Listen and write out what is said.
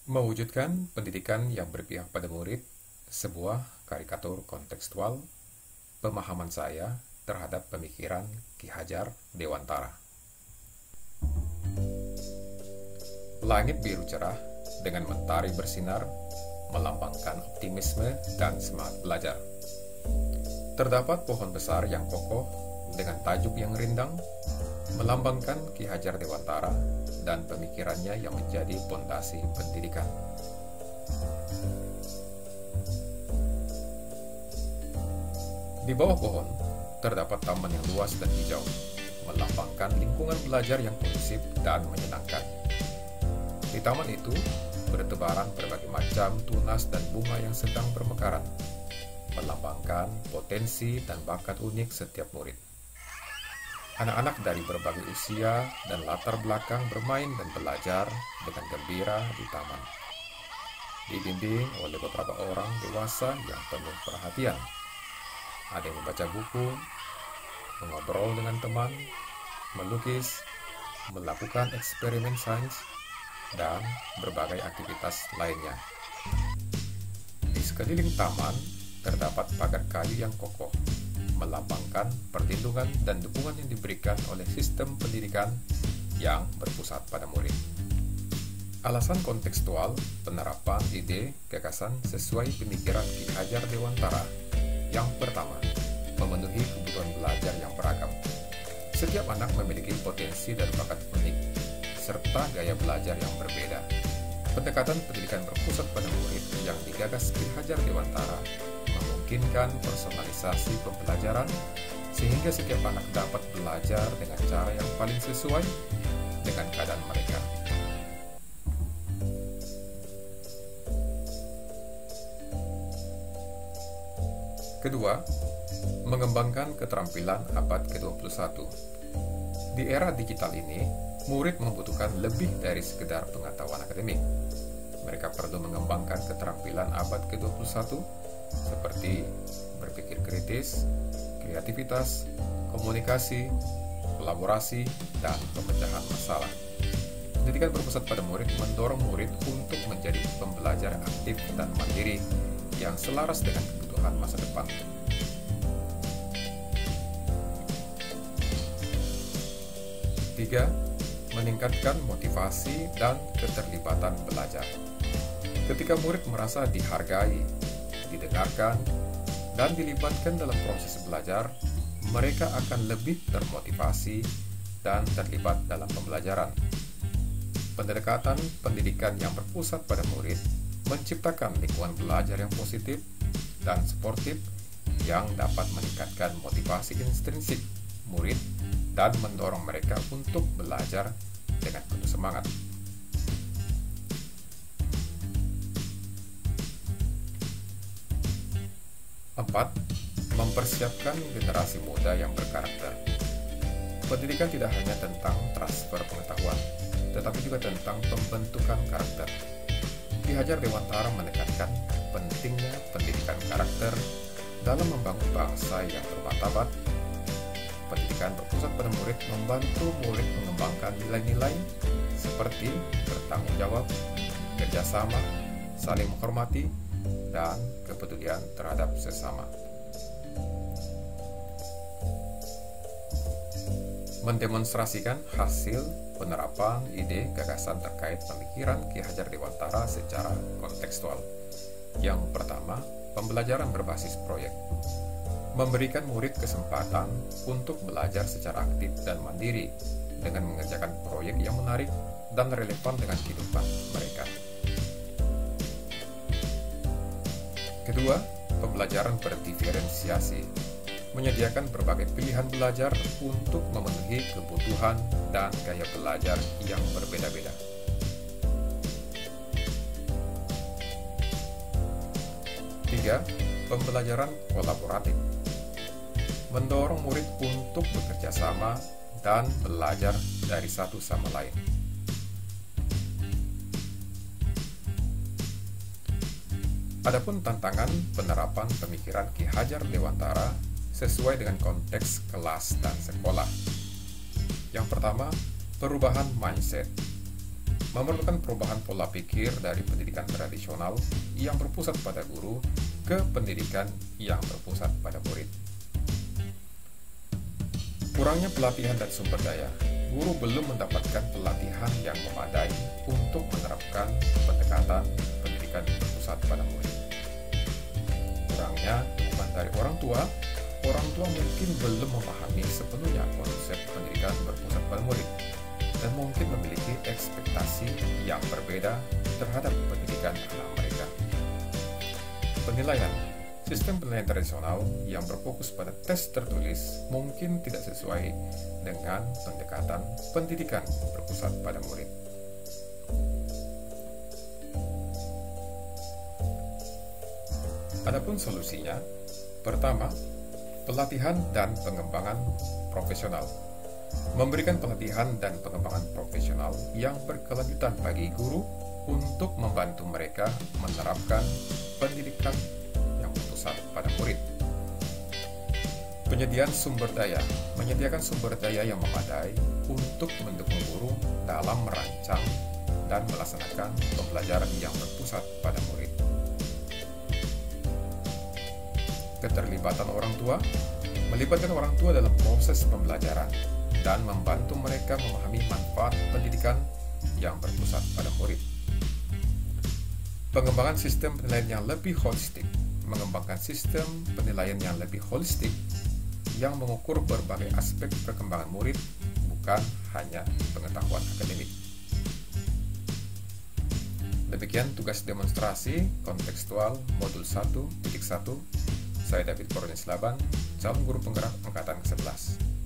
Mewujudkan pendidikan yang berpihak pada murid, sebuah karikatur kontekstual pemahaman saya terhadap pemikiran Ki Hajar Dewantara. Langit biru cerah dengan mentari bersinar melambangkan optimisme dan semangat belajar. Terdapat pohon besar yang kokoh dengan tajuk yang rindang melambangkan Ki Hajar Dewantara dan pemikirannya yang menjadi pondasi pendidikan. Di bawah pohon, terdapat taman yang luas dan hijau, melambangkan lingkungan belajar yang kondusif dan menyenangkan. Di taman itu, bertebaran berbagai macam tunas dan bunga yang sedang bermekaran, melambangkan potensi dan bakat unik setiap murid. Anak-anak dari berbagai usia dan latar belakang bermain dan belajar dengan gembira di taman. Dibimbing oleh beberapa orang dewasa yang penuh perhatian. Ada yang membaca buku, mengobrol dengan teman, melukis, melakukan eksperimen sains, dan berbagai aktivitas lainnya. Di sekeliling taman terdapat pagar kayu yang kokoh, melambangkan perlindungan dan dukungan yang diberikan oleh sistem pendidikan yang berpusat pada murid. Alasan kontekstual penerapan ide gagasan sesuai pemikiran Ki Hajar Dewantara. Yang pertama, memenuhi kebutuhan belajar yang beragam. Setiap anak memiliki potensi dan bakat unik, serta gaya belajar yang berbeda. Pendekatan pendidikan berpusat pada murid yang digagas Ki Hajar Dewantara memungkinkan personalisasi pembelajaran sehingga setiap anak dapat belajar dengan cara yang paling sesuai dengan keadaan mereka. Kedua, mengembangkan keterampilan abad ke-21. Di era digital ini, murid membutuhkan lebih dari sekedar pengetahuan akademik. Mereka perlu mengembangkan keterampilan abad ke-21 seperti berpikir kritis, kreativitas, komunikasi, kolaborasi, dan pemecahan masalah. Pendidikan berpusat pada murid mendorong murid untuk menjadi pembelajar aktif dan mandiri yang selaras dengan kebutuhan masa depan. Tiga, meningkatkan motivasi dan keterlibatan belajar. Ketika murid merasa dihargai, didengarkan, dan dilibatkan dalam proses belajar, mereka akan lebih termotivasi dan terlibat dalam pembelajaran. Pendekatan pendidikan yang berpusat pada murid menciptakan lingkungan belajar yang positif dan sportif yang dapat meningkatkan motivasi intrinsik murid dan mendorong mereka untuk belajar dengan penuh semangat. Empat, mempersiapkan generasi muda yang berkarakter. Pendidikan tidak hanya tentang transfer pengetahuan, tetapi juga tentang pembentukan karakter. Ki Hajar Dewantara menekankan pentingnya pendidikan karakter dalam membangun bangsa yang bermartabat. Pendidikan berpusat pada murid membantu murid mengembangkan nilai-nilai seperti bertanggung jawab, kerjasama, saling menghormati, dan kepedulian terhadap sesama. Mendemonstrasikan hasil penerapan ide gagasan terkait pemikiran Ki Hajar Dewantara secara kontekstual. Yang pertama, pembelajaran berbasis proyek. Memberikan murid kesempatan untuk belajar secara aktif dan mandiri dengan mengerjakan proyek yang menarik dan relevan dengan kehidupan mereka. Kedua, pembelajaran berdiferensiasi. Menyediakan berbagai pilihan belajar untuk memenuhi kebutuhan dan gaya belajar yang berbeda-beda. Tiga, pembelajaran kolaboratif. Mendorong murid untuk bekerja sama dan belajar dari satu sama lain. Adapun tantangan penerapan pemikiran Ki Hajar Dewantara sesuai dengan konteks kelas dan sekolah. Yang pertama, perubahan mindset. memerlukan perubahan pola pikir dari pendidikan tradisional yang berpusat pada guru ke pendidikan yang berpusat pada murid. Kurangnya pelatihan dan sumber daya, guru belum mendapatkan pelatihan yang memadai untuk menerapkan pendekatan pendidikan berpusat pada murid. Kurangnya dukungan dari orang tua mungkin belum memahami sepenuhnya konsep pendidikan berpusat pada murid dan mungkin memiliki ekspektasi yang berbeda terhadap pendidikan anak mereka. Penilaian. Sistem penilaian tradisional yang berfokus pada tes tertulis mungkin tidak sesuai dengan pendekatan pendidikan berpusat pada murid. Adapun solusinya, pertama, pelatihan dan pengembangan profesional. Memberikan pelatihan dan pengembangan profesional yang berkelanjutan bagi guru untuk membantu mereka menerapkan pendidikan yang berpusat pada murid. Menyediakan sumber daya yang memadai untuk mendukung guru dalam merancang dan melaksanakan pembelajaran yang berpusat pada murid. Keterlibatan orang tua, melibatkan orang tua dalam proses pembelajaran dan membantu mereka memahami manfaat pendidikan yang berpusat pada murid. Pengembangan sistem penilaian yang lebih holistik, mengembangkan sistem penilaian yang lebih holistik yang mengukur berbagai aspek perkembangan murid, bukan hanya pengetahuan akademik. Demikian tugas demonstrasi kontekstual modul 1.1. Saya David Koronius Laban, calon guru penggerak angkatan ke-11.